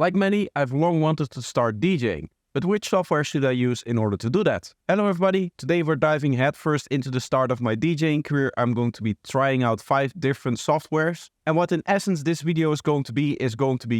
Like many, I've long wanted to start DJing, but which software should I use in order to do that? Hello everybody, today we're diving headfirst into the start of my DJing career. I'm going to be trying out 5 different softwares, and what in essence this video is going to be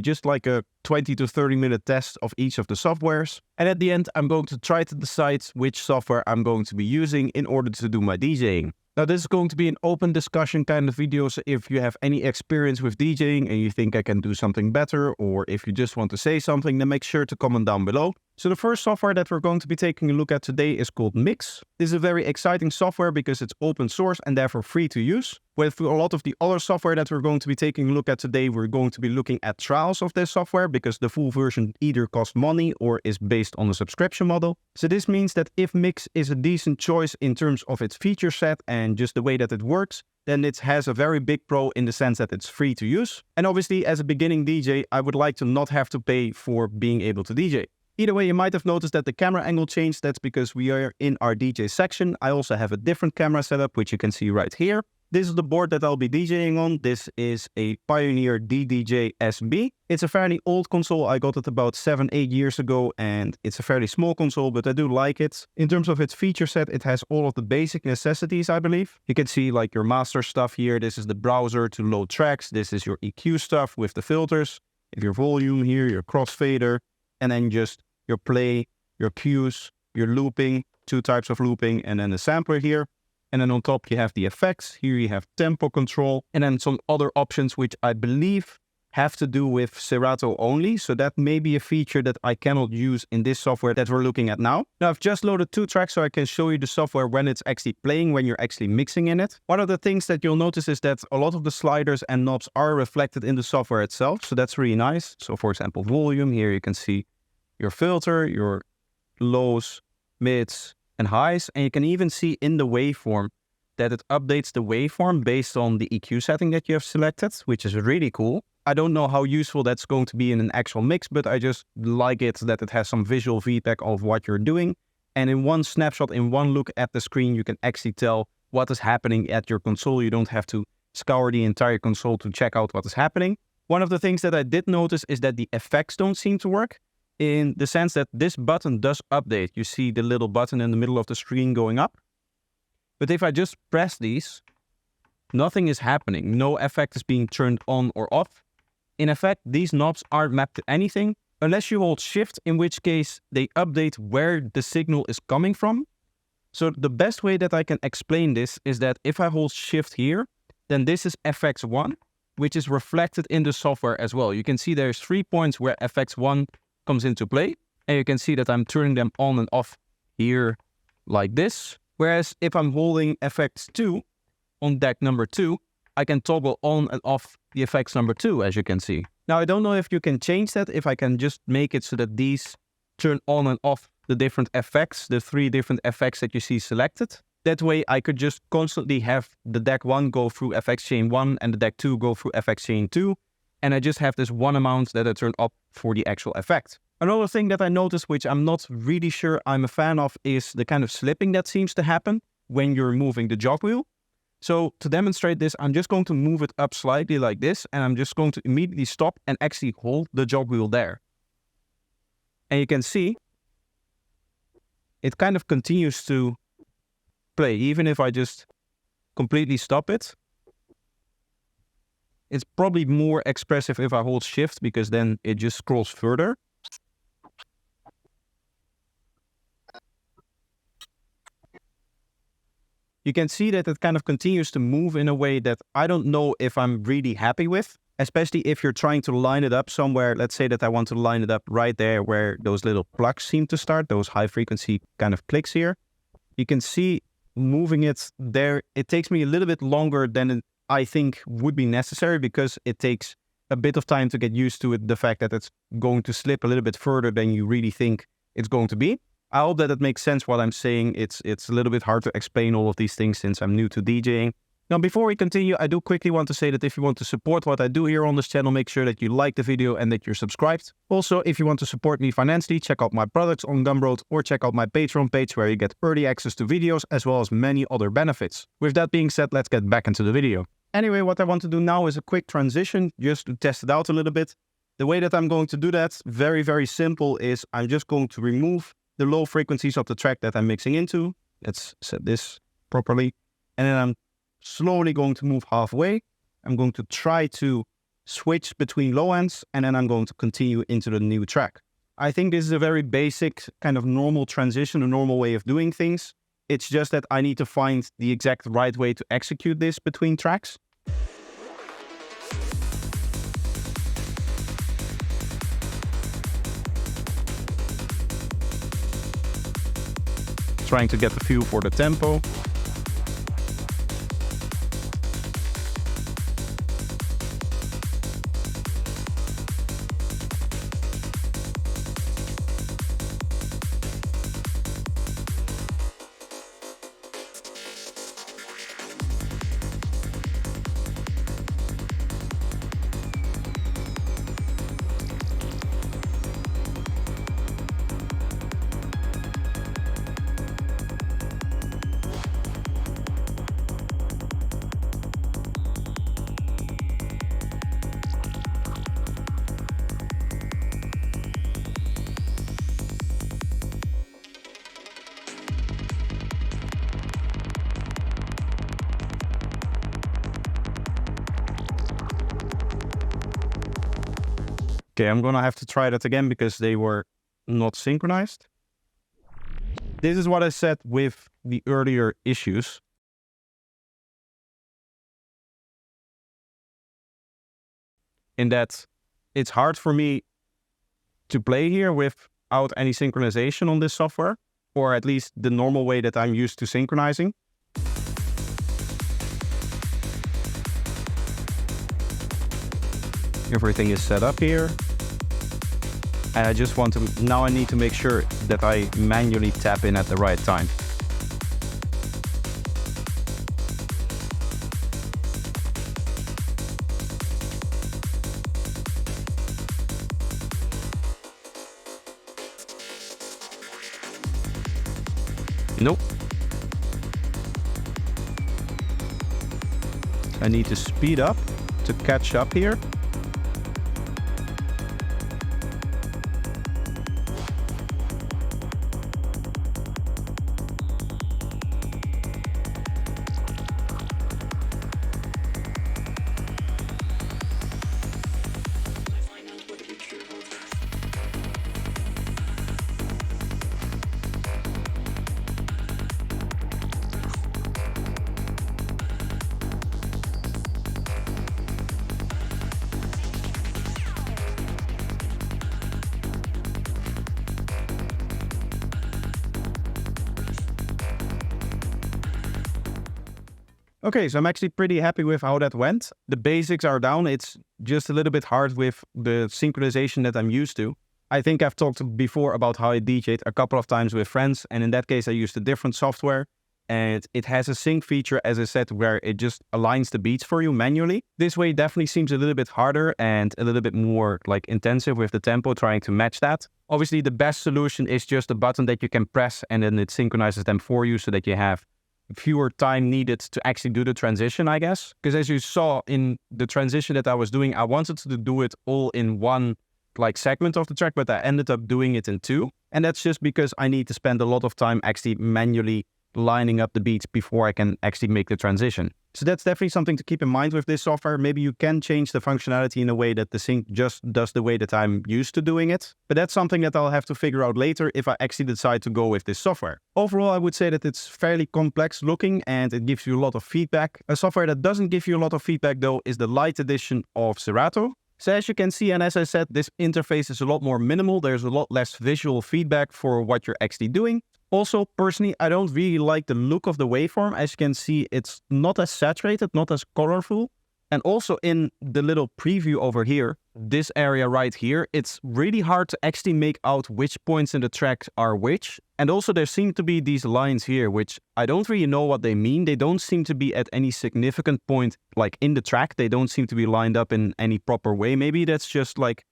just like a 20 to 30 minute test of each of the softwares. And at the end, I'm going to try to decide which software I'm going to be using in order to do my DJing. Now this is going to be an open discussion kind of video, so if you have any experience with DJing and you think I can do something better, or if you just want to say something, then make sure to comment down below. So the first software that we're going to be taking a look at today is called Mixxx. This is a very exciting software because it's open source and therefore free to use. With a lot of the other software that we're going to be taking a look at today, we're going to be looking at trials of this software because the full version either costs money or is based on a subscription model. So this means that if Mixxx is a decent choice in terms of its feature set and just the way that it works, then it has a very big pro in the sense that it's free to use. And obviously, as a beginning DJ, I would like to not have to pay for being able to DJ. Either way, you might have noticed that the camera angle changed. That's because we are in our DJ section. I also have a different camera setup, which you can see right here. This is the board that I'll be DJing on. This is a Pioneer DDJ SB. It's a fairly old console. I got it about 7-8 years ago, and it's a fairly small console, but I do like it. In terms of its feature set, it has all of the basic necessities, I believe. You can see like your master stuff here. This is the browser to load tracks. This is your EQ stuff with the filters. If your volume here, your crossfader, and then just your play, your cues, your looping, 2 types of looping, and then the sampler here. And then on top you have the effects. Here you have tempo control, and then some other options which I believe have to do with Serato only. So that may be a feature that I cannot use in this software that we're looking at now. Now I've just loaded 2 tracks so I can show you the software when it's actually playing, when you're actually mixing in it. One of the things that you'll notice is that a lot of the sliders and knobs are reflected in the software itself. So that's really nice. So for example, volume, here you can see your filter, your lows, mids, and highs, and you can even see in the waveform that it updates the waveform based on the EQ setting that you have selected, which is really cool. I don't know how useful that's going to be in an actual mix, but I just like it that it has some visual feedback of what you're doing. And in one snapshot, in one look at the screen, you can actually tell what is happening at your console. You don't have to scour the entire console to check out what is happening. One of the things that I did notice is that the effects don't seem to work, in the sense that this button does update. You see the little button in the middle of the screen going up. But if I just press these, nothing is happening. No effect is being turned on or off. In effect, these knobs aren't mapped to anything unless you hold shift, in which case they update where the signal is coming from. So the best way that I can explain this is that if I hold shift here, then this is FX1, which is reflected in the software as well. You can see there's 3 points where FX1 comes into play, and you can see that I'm turning them on and off here like this. Whereas if I'm holding FX2 on deck number 2, I can toggle on and off the effects number 2, as you can see. Now I don't know if you can change that, if I can just make it so that these turn on and off the different effects, the 3 different effects that you see selected. That way I could just constantly have the deck 1 go through FX chain 1 and the deck 2 go through FX chain 2. And I just have this one amount that I turn up for the actual effect. Another thing that I noticed, which I'm not really sure I'm a fan of, is the kind of slipping that seems to happen when you're moving the jog wheel. So to demonstrate this, I'm just going to move it up slightly like this, and I'm just going to immediately stop and actually hold the jog wheel there. And you can see it kind of continues to play, even if I just completely stop it. It's probably more expressive if I hold shift, because then it just scrolls further. You can see that it kind of continues to move in a way that I don't know if I'm really happy with, especially if you're trying to line it up somewhere. Let's say that I want to line it up right there where those little plugs seem to start, those high frequency kind of clicks here. You can see moving it there, it takes me a little bit longer than I think would be necessary, because it takes a bit of time to get used to it, the fact that it's going to slip a little bit further than you really think it's going to be. I hope that it makes sense what I'm saying. It's a little bit hard to explain all of these things since I'm new to DJing. Now, before we continue, I do quickly want to say that if you want to support what I do here on this channel, make sure that you like the video and that you're subscribed. Also, if you want to support me financially, check out my products on Gumroad or check out my Patreon page where you get early access to videos as well as many other benefits. With that being said, let's get back into the video. Anyway, what I want to do now is a quick transition just to test it out a little bit. The way that I'm going to do that, very, very simple, is I'm just going to remove the low frequencies of the track that I'm mixing into. Let's set this properly. And then I'm slowly going to move halfway. I'm going to try to switch between low ends, and then I'm going to continue into the new track. I think this is a very basic kind of normal transition, a normal way of doing things. It's just that I need to find the exact right way to execute this between tracks. Trying to get the feel for the tempo. Okay, I'm gonna have to try that again because they were not synchronized. This is what I said with the earlier issues. In that it's hard for me to play here without any synchronization on this software, or at least the normal way that I'm used to synchronizing. Everything is set up here. And I just want to, now I need to make sure that I manually tap in at the right time. Nope. I need to speed up to catch up here. Okay, so I'm actually pretty happy with how that went. The basics are down. It's just a little bit hard with the synchronization that I'm used to. I think I've talked before about how I DJed a couple of times with friends, and in that case I used a different software, and it has a sync feature, as I said, where it just aligns the beats for you manually. This way definitely seems a little bit harder and a little bit more like intensive with the tempo, trying to match that. Obviously the best solution is just a button that you can press and then it synchronizes them for you so that you have fewer time needed to actually do the transition, I guess. Because as you saw in the transition that I was doing, I wanted to do it all in one like segment of the track, but I ended up doing it in two. And that's just because I need to spend a lot of time actually manually lining up the beats before I can actually make the transition. So that's definitely something to keep in mind with this software. Maybe you can change the functionality in a way that the sync just does the way that I'm used to doing it. But that's something that I'll have to figure out later if I actually decide to go with this software. Overall, I would say that it's fairly complex looking and it gives you a lot of feedback. A software that doesn't give you a lot of feedback though is the Lite edition of Serato. So as you can see, and as I said, this interface is a lot more minimal. There's a lot less visual feedback for what you're actually doing. Also, personally, I don't really like the look of the waveform. As you can see, it's not as saturated, not as colorful. And also in the little preview over here, this area right here, it's really hard to actually make out which points in the track are which. And also there seem to be these lines here, which I don't really know what they mean. They don't seem to be at any significant point, like in the track. They don't seem to be lined up in any proper way. Maybe that's just like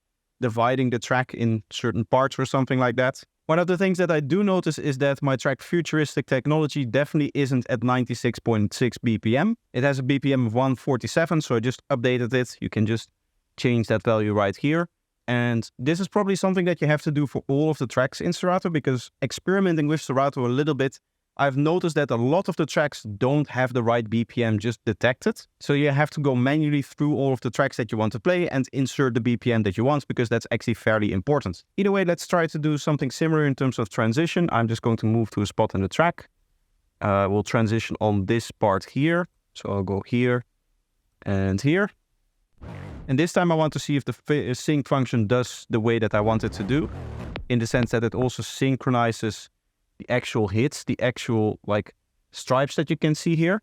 dividing the track in certain parts or something like that. One of the things that I do notice is that my track Futuristic Technology definitely isn't at 96.6 BPM. It has a BPM of 147, so I just updated it. You can just change that value right here. And this is probably something that you have to do for all of the tracks in Serato, because experimenting with Serato a little bit, I've noticed that a lot of the tracks don't have the right BPM just detected. So you have to go manually through all of the tracks that you want to play and insert the BPM that you want, because that's actually fairly important. Either way, let's try to do something similar in terms of transition. I'm just going to move to a spot in the track. We'll transition on this part here. So I'll go here and here. And this time I want to see if the sync function does the way that I want it to do, in the sense that it also synchronizes the actual hits, the actual like stripes that you can see here.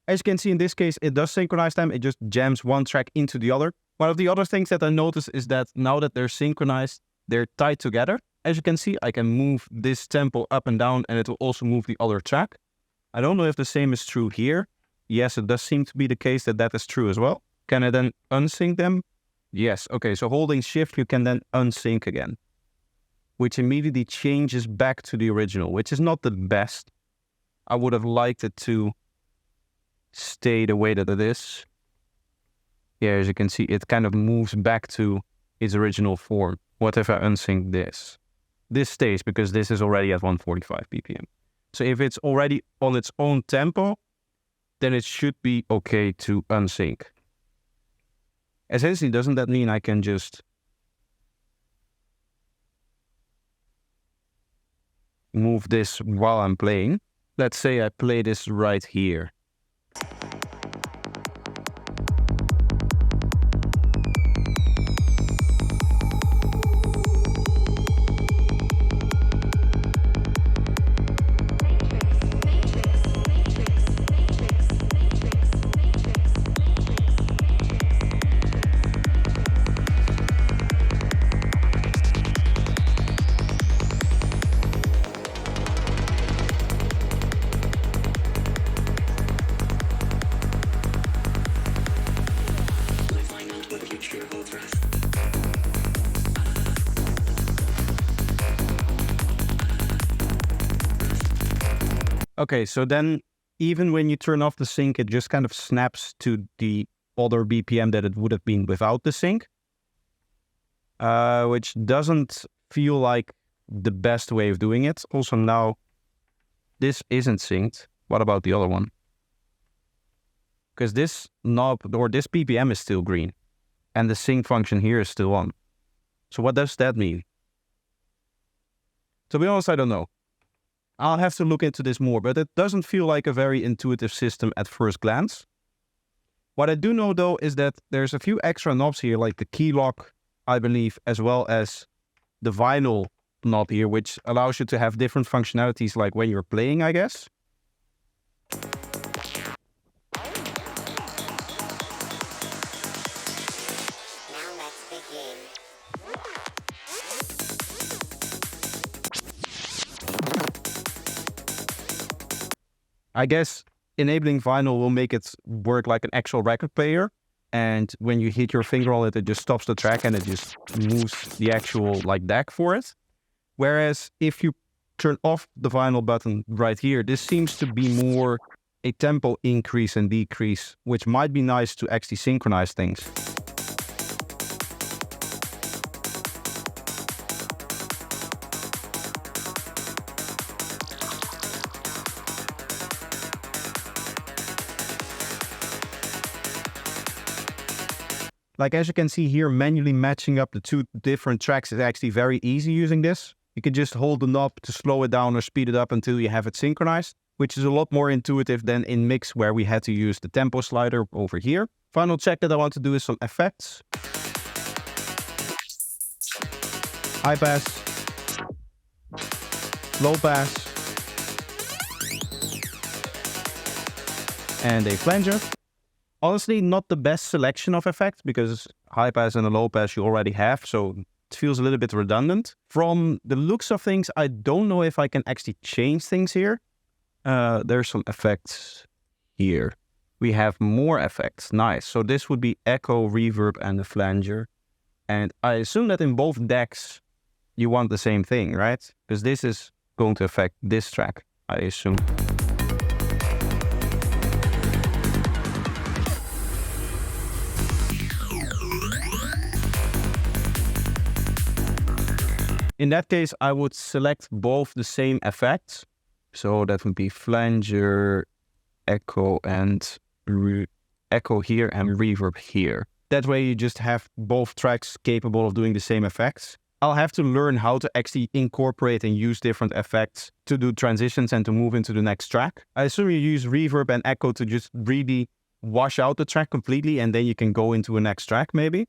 As you can see in this case, it does synchronize them. It just jams one track into the other. One of the other things that I noticed is that now that they're synchronized, they're tied together. As you can see, I can move this tempo up and down, and it will also move the other track. I don't know if the same is true here. Yes, it does seem to be the case that that is true as well. Can I then unsync them? Yes. Okay, so holding shift, you can then unsync again, which immediately changes back to the original, which is not the best. I would have liked it to stay the way that it is. Yeah, as you can see, it kind of moves back to its original form. What if I unsync this? This stays because this is already at 145 BPM. So if it's already on its own tempo, then it should be okay to unsync. Essentially, doesn't that mean I can just move this while I'm playing? Let's say I play this right here. Okay, so then even when you turn off the sync, it just kind of snaps to the other BPM that it would have been without the sync, which doesn't feel like the best way of doing it. Also now, this isn't synced. What about the other one? Because this knob or this BPM is still green and the sync function here is still on. So what does that mean? To be honest, I don't know. I'll have to look into this more, but it doesn't feel like a very intuitive system at first glance. What I do know though is that there's a few extra knobs here, like the key lock, I believe, as well as the vinyl knob here, which allows you to have different functionalities like when you're playing, I guess. I guess enabling vinyl will make it work like an actual record player. And when you hit your finger on it, it just stops the track and it just moves the actual like deck for it. Whereas if you turn off the vinyl button right here, this seems to be more a tempo increase and decrease, which might be nice to actually synchronize things. Like as you can see here, manually matching up the two different tracks is actually very easy using this. You can just hold the knob to slow it down or speed it up until you have it synchronized, which is a lot more intuitive than in Mixxx, where we had to use the tempo slider over here. Final check that I want to do is some effects. High pass, low pass, and a flanger. Honestly, not the best selection of effects because high pass and a low pass you already have, so it feels a little bit redundant. From the looks of things, I don't know if I can actually change things here. There's some effects here. We have more effects. Nice. So this would be echo, reverb, and a flanger. And I assume that in both decks, you want the same thing, right? Because this is going to affect this track, I assume. In that case, I would select both the same effects. So that would be flanger, echo, and echo here and reverb here. That way you just have both tracks capable of doing the same effects. I'll have to learn how to actually incorporate and use different effects to do transitions and to move into the next track. I assume you use reverb and echo to just really wash out the track completely, and then you can go into a next track maybe.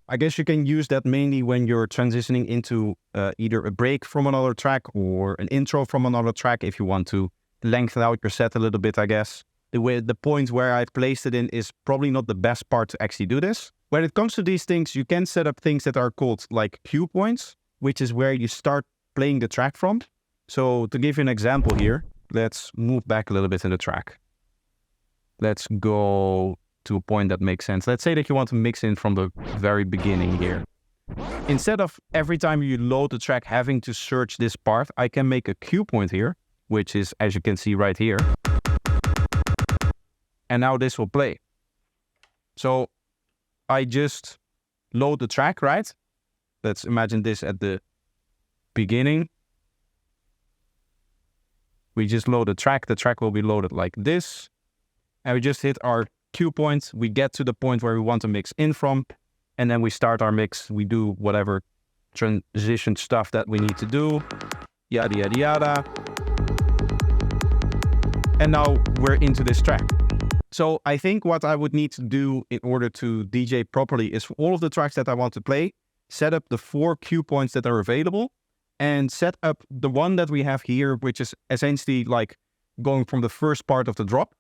I guess you can use that mainly when you're transitioning into either a break from another track or an intro from another track if you want to lengthen out your set a little bit, I guess. The point where I placed it in is probably not the best part to actually do this. When it comes to these things, you can set up things that are called like cue points, which is where you start playing the track from. So to give you an example here, let's move back a little bit in the track. Let's go to a point that makes sense. Let's say that you want to mix in from the very beginning here. Instead of every time you load the track having to search this part, I can make a cue point here, which is, as you can see right here. And now this will play. So I just load the track, right? Let's imagine this at the beginning. We just load the track will be loaded like this. And we just hit our cue point, we get to the point where we want to mix in from, and then we start our mix. We do whatever transition stuff that we need to do, yada yada yada. And now we're into this track. So I think what I would need to do in order to DJ properly is for all of the tracks that I want to play, set up the 4 cue points that are available, and set up the one that we have here, which is essentially like going from the first part of the drop.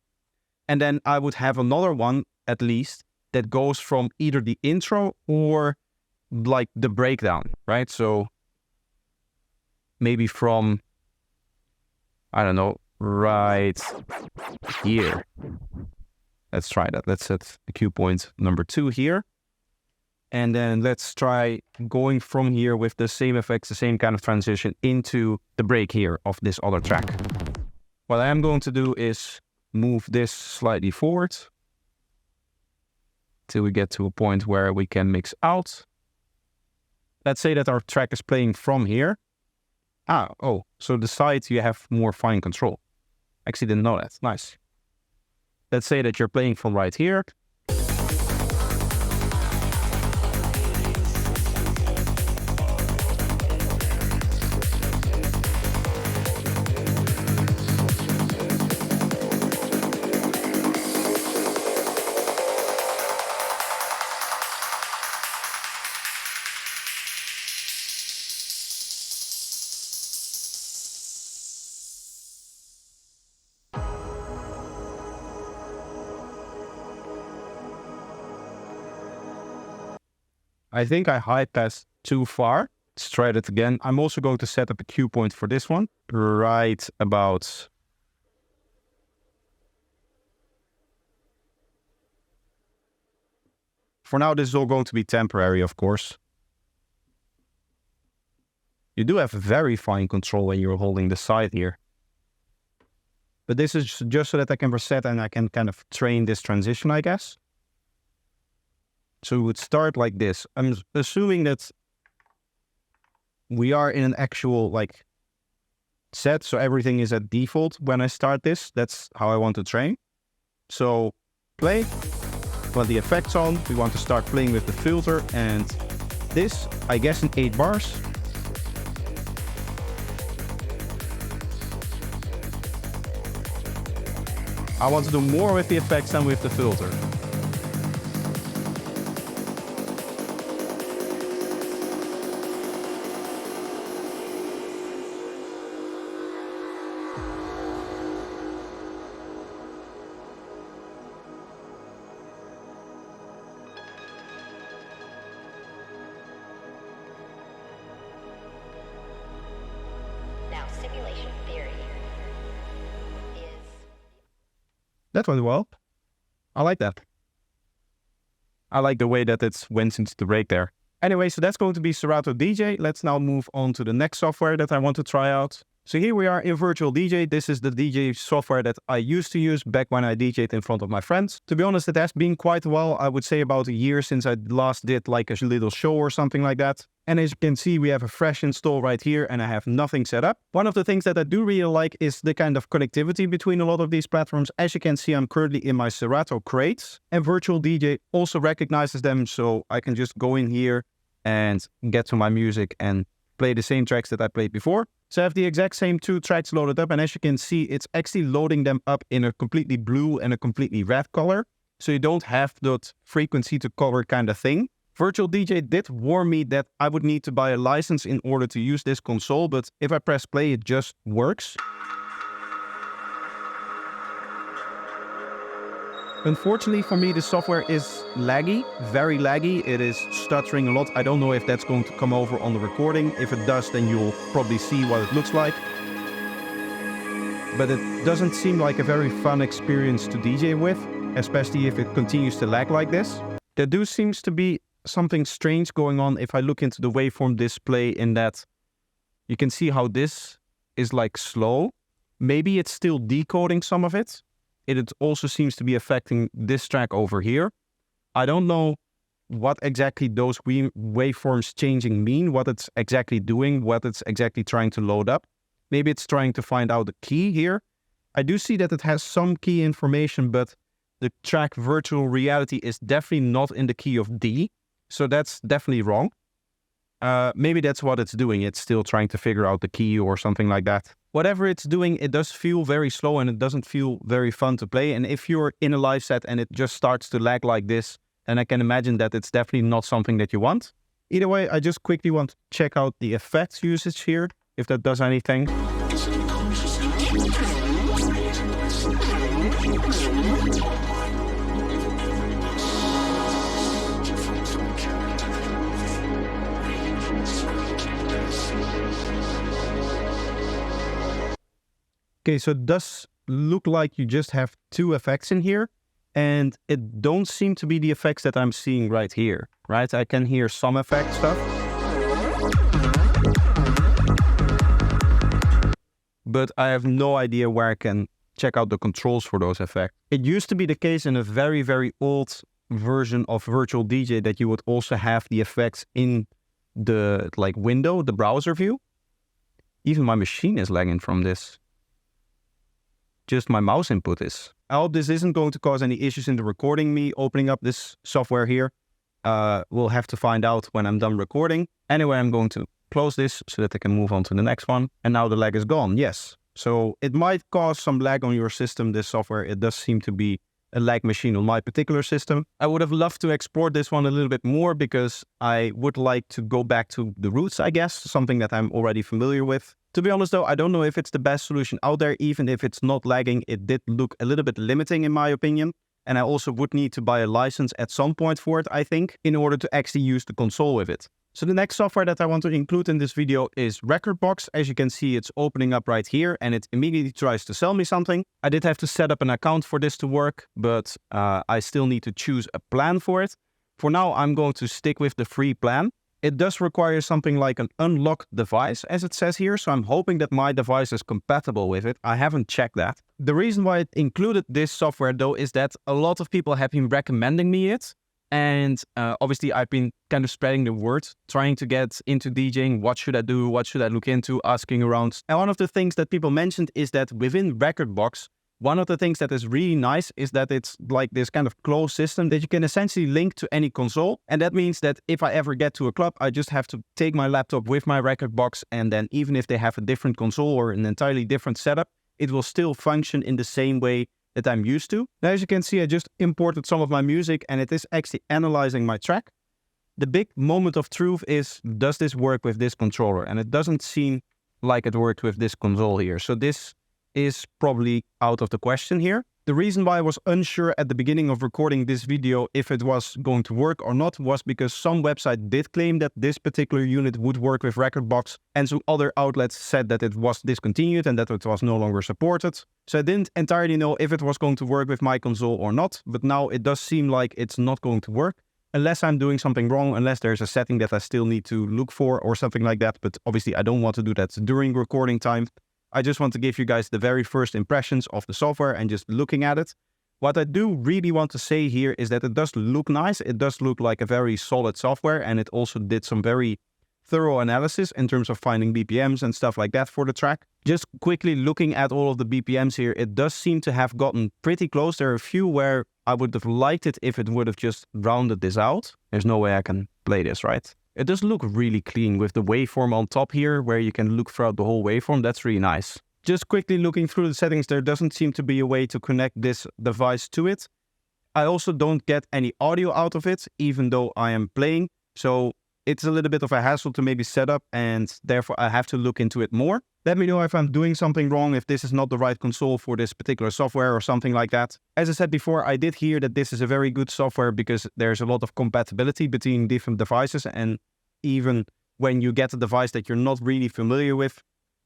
And then I would have another one, at least, that goes from either the intro or like the breakdown, right? So maybe from, I don't know, right here. Let's try that. Let's set the cue point number 2 here. And then let's try going from here with the same effects, the same kind of transition into the break here of this other track. What I am going to do is move this slightly forward till we get to a point where we can mix out. Let's say that our track is playing from here. So the side you have more fine control. Actually didn't know that. Nice. Let's say that you're playing from right here. I think I high passed too far. Let's try that again. I'm also going to set up a cue point for this one. Right about... For now, this is all going to be temporary, of course. You do have very fine control when you're holding the side here. But this is just so that I can reset and I can kind of train this transition, I guess. So we would start like this. I'm assuming that we are in an actual like set, so everything is at default when I start this. That's how I want to train. So play, want the effects on, we want to start playing with the filter, and this, I guess, in 8 bars. I want to do more with the effects than with the filter. Now, simulation theory is... That went well. I like that. I like the way that it went into the break there. Anyway, so that's going to be Serato DJ. Let's now move on to the next software that I want to try out. So here we are in Virtual DJ. This is the DJ software that I used to use back when I DJed in front of my friends. To be honest, it has been quite a while. I would say about a year since I last did like a little show or something like that. And as you can see, we have a fresh install right here and I have nothing set up. One of the things that I do really like is the kind of connectivity between a lot of these platforms. As you can see, I'm currently in my Serato crates and Virtual DJ also recognizes them. So I can just go in here and get to my music and play the same tracks that I played before. So I have the exact same 2 tracks loaded up, and as you can see, it's actually loading them up in a completely blue and a completely red color. So you don't have that frequency to color kind of thing. Virtual DJ did warn me that I would need to buy a license in order to use this console, but if I press play, it just works. Unfortunately for me, the software is laggy, very laggy. It is stuttering a lot. I don't know if that's going to come over on the recording. If it does, then you'll probably see what it looks like. But it doesn't seem like a very fun experience to DJ with, especially if it continues to lag like this. There do seems to be something strange going on if I look into the waveform display, in that you can see how this is like slow. Maybe it's still decoding some of it. It also seems to be affecting this track over here. I don't know what exactly those waveforms changing mean, what it's exactly doing, what it's exactly trying to load up. Maybe it's trying to find out the key here. I do see that it has some key information, but the track Virtual Reality is definitely not in the key of D. So that's definitely wrong. Maybe that's what it's doing. It's still trying to figure out the key or something like that. Whatever it's doing, it does feel very slow and it doesn't feel very fun to play. And if you're in a live set and it just starts to lag like this, then I can imagine that it's definitely not something that you want. Either way, I just quickly want to check out the effects usage here, if that does anything. Okay, so it does look like you just have 2 effects in here, and it don't seem to be the effects that I'm seeing right here, right? I can hear some effect stuff, but I have no idea where I can check out the controls for those effects. It used to be the case in a very, very old version of Virtual DJ that you would also have the effects in the window, the browser view. Even my machine is lagging from this. Just my mouse input is. I hope this isn't going to cause any issues in the recording, me opening up this software here. We'll have to find out when I'm done recording. Anyway, I'm going to close this so that I can move on to the next one. And now the lag is gone, yes. So it might cause some lag on your system, this software. It does seem to be a lag machine on my particular system. I would have loved to export this one a little bit more because I would like to go back to the roots, I guess, something that I'm already familiar with. To be honest though, I don't know if it's the best solution out there. Even if it's not lagging, it did look a little bit limiting in my opinion. And I also would need to buy a license at some point for it, I think, in order to actually use the console with it. So the next software that I want to include in this video is RekordBox. As you can see, it's opening up right here and it immediately tries to sell me something. I did have to set up an account for this to work, but I still need to choose a plan for it. For now, I'm going to stick with the free plan. It does require something like an unlocked device, as it says here, so I'm hoping that my device is compatible with it. I haven't checked that. The reason why it included this software though is that a lot of people have been recommending me it. And obviously I've been kind of spreading the word, trying to get into DJing. What should I do? What should I look into? Asking around. And one of the things that people mentioned is that within RekordBox, one of the things that is really nice is that it's like this kind of closed system that you can essentially link to any console. And that means that if I ever get to a club, I just have to take my laptop with my RekordBox, and then even if they have a different console or an entirely different setup, it will still function in the same way that I'm used to. Now, as you can see, I just imported some of my music and it is actually analyzing my track. The big moment of truth is, does this work with this controller? And it doesn't seem like it worked with this console here. So this is probably out of the question here. The reason why I was unsure at the beginning of recording this video if it was going to work or not was because some website did claim that this particular unit would work with RekordBox, and some other outlets said that it was discontinued and that it was no longer supported. So I didn't entirely know if it was going to work with my console or not, but now it does seem like it's not going to work unless I'm doing something wrong, unless there's a setting that I still need to look for or something like that. But obviously I don't want to do that during recording time. I just want to give you guys the very first impressions of the software and just looking at it. What I do really want to say here is that it does look nice. It does look like a very solid software, and it also did some very thorough analysis in terms of finding BPMs and stuff like that for the track. Just quickly looking at all of the BPMs here, it does seem to have gotten pretty close. There are a few where I would have liked it if it would have just rounded this out. There's no way I can play this, right? It does look really clean with the waveform on top here, where you can look throughout the whole waveform. That's really nice. Just quickly looking through the settings, there doesn't seem to be a way to connect this device to it. I also don't get any audio out of it, even though I am playing. So it's a little bit of a hassle to maybe set up, and therefore I have to look into it more. Let me know if I'm doing something wrong, if this is not the right console for this particular software or something like that. As I said before, I did hear that this is a very good software because there's a lot of compatibility between different devices, and even when you get a device that you're not really familiar with,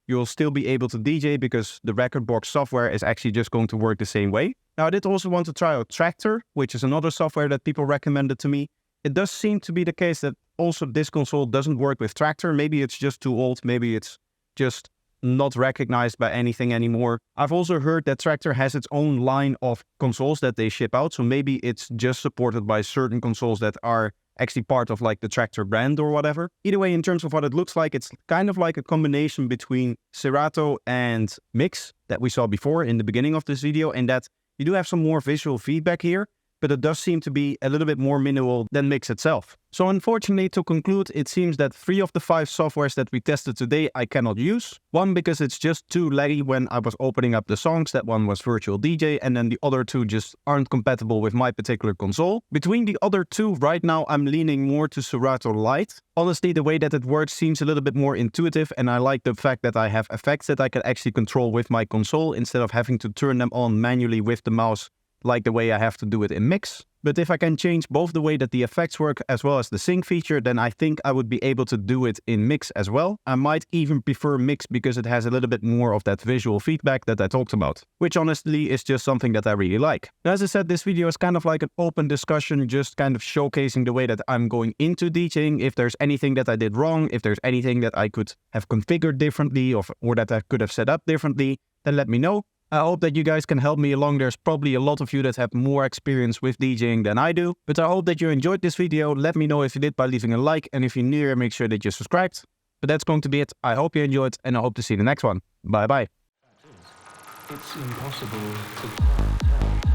you'll still be able to DJ because the RekordBox software is actually just going to work the same way. Now, I did also want to try out Traktor, which is another software that people recommended to me. It does seem to be the case that also this console doesn't work with Traktor. Maybe it's just too old. Maybe it's just not recognized by anything anymore. I've also heard that Traktor has its own line of consoles that they ship out. So maybe it's just supported by certain consoles that are actually part of like the Traktor brand or whatever. Either way, in terms of what it looks like, it's kind of like a combination between Serato and Mixxx that we saw before in the beginning of this video, and that you do have some more visual feedback here, but it does seem to be a little bit more minimal than Mixxx itself. So unfortunately, to conclude, it seems that 3 of the 5 softwares that we tested today I cannot use. One, because it's just too laggy when I was opening up the songs. That one was Virtual DJ, and then the other 2 just aren't compatible with my particular console. Between the other 2, right now I'm leaning more to Serato Lite. Honestly, the way that it works seems a little bit more intuitive, and I like the fact that I have effects that I can actually control with my console instead of having to turn them on manually with the mouse like the way I have to do it in Mixxx. But if I can change both the way that the effects work as well as the sync feature, then I think I would be able to do it in Mixxx as well. I might even prefer Mixxx because it has a little bit more of that visual feedback that I talked about, which honestly is just something that I really like. Now, as I said, this video is kind of like an open discussion, just kind of showcasing the way that I'm going into DJing. If there's anything that I did wrong, if there's anything that I could have configured differently or that I could have set up differently, then let me know. I hope that you guys can help me along. There's probably a lot of you that have more experience with DJing than I do. But I hope that you enjoyed this video. Let me know if you did by leaving a like. And if you're new here, make sure that you're subscribed. But that's going to be it. I hope you enjoyed, and I hope to see you in the next one. Bye bye. It's impossible to tell.